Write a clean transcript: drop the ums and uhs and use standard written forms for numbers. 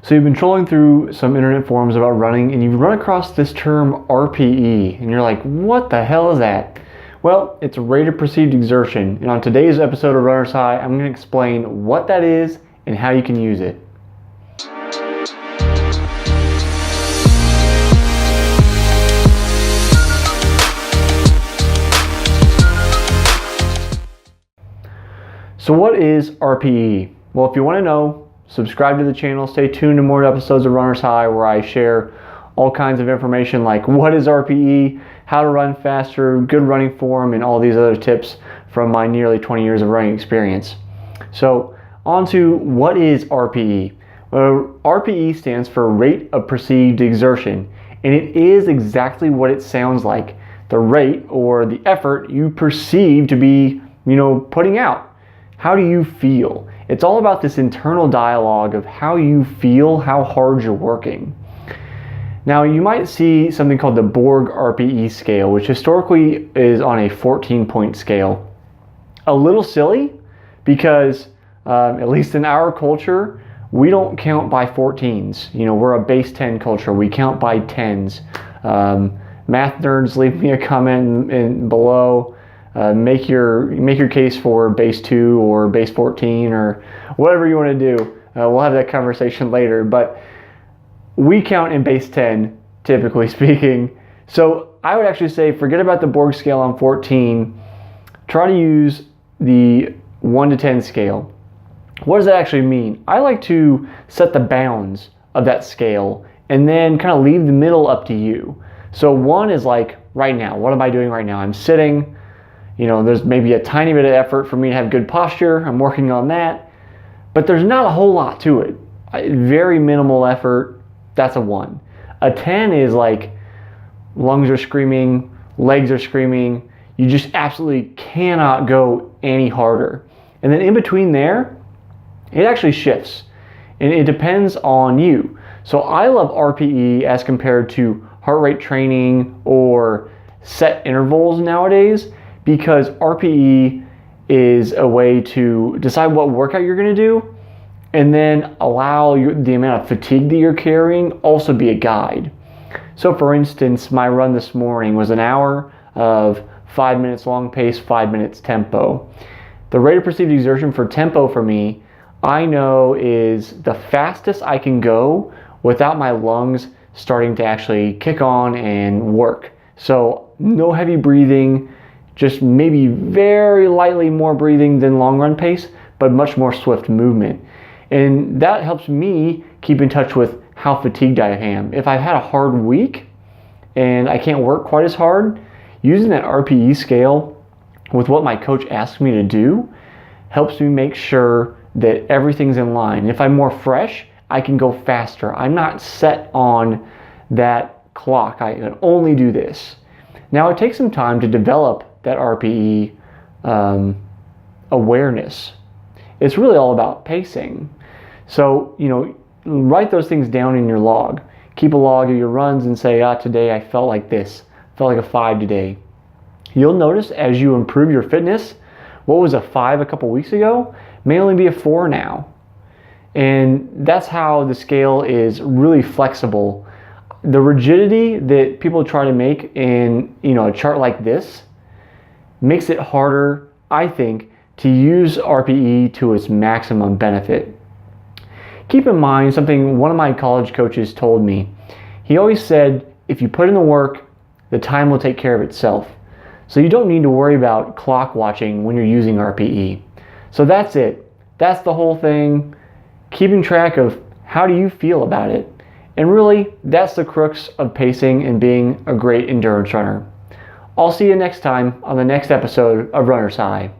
So you've been trolling through some internet forums about running and you've run across this term RPE and you're like, what the hell is that? Well, it's rate of perceived exertion, and on today's episode of Runner's High, I'm going to explain what that is and how you can use it. So what is RPE? Well, if you want to know, subscribe to the channel, stay tuned to more episodes of Runner's High where I share all kinds of information like what is RPE, how to run faster, good running form, and all these other tips from my nearly 20 years of running experience. So on to what is RPE? RPE stands for rate of perceived exertion, and it is exactly what it sounds like. The rate or the effort you perceive to be, putting out. How do you feel? It's all about this internal dialogue of how you feel, how hard you're working. Now, you might see something called the Borg RPE scale, which historically is on a 14-point scale. A little silly because, at least in our culture, we don't count by 14s. We're a base 10 culture. We count by 10s. Math nerds, leave me a comment below. Make your case for base 2 or base 14 or whatever you want to do. We'll have that conversation later, but we count in base 10, typically speaking. So I would actually say forget about the Borg scale on 14. Try to use the 1 to 10 scale. What does that actually mean? I like to set the bounds of that scale and then kind of leave the middle up to you. So 1 is like right now. What am I doing right now? I'm sitting. There's maybe a tiny bit of effort for me to have good posture. I'm working on that. But there's not a whole lot to it. Very minimal effort. That's a 1. A 10 is like lungs are screaming, legs are screaming. You just absolutely cannot go any harder. And then in between there, it actually shifts. And it depends on you. So I love RPE as compared to heart rate training or set intervals nowadays, because RPE is a way to decide what workout you're going to do and then allow the amount of fatigue that you're carrying also be a guide. So for instance, my run this morning was an hour of 5 minutes long pace, 5 minutes tempo. The rate of perceived exertion for tempo for me, I know is the fastest I can go without my lungs starting to actually kick on and work. So no heavy breathing, just maybe very lightly more breathing than long run pace, but much more swift movement. And that helps me keep in touch with how fatigued I am. If I've had a hard week and I can't work quite as hard, using that RPE scale with what my coach asks me to do helps me make sure that everything's in line. If I'm more fresh, I can go faster. I'm not set on that clock. I can only do this. Now, it takes some time to develop that RPE awareness. It's really all about pacing. So, write those things down in your log. Keep a log of your runs and say, today I felt like this. Felt like a 5 today. You'll notice as you improve your fitness, what was a 5 a couple weeks ago may only be a 4 now. And that's how the scale is really flexible. The rigidity that people try to make in a chart like this makes it harder, I think, to use RPE to its maximum benefit. Keep in mind something one of my college coaches told me. He always said, if you put in the work, the time will take care of itself. So you don't need to worry about clock watching when you're using RPE. So that's it. That's the whole thing. Keeping track of how do you feel about it. And really, that's the crux of pacing and being a great endurance runner. I'll see you next time on the next episode of Runner's High.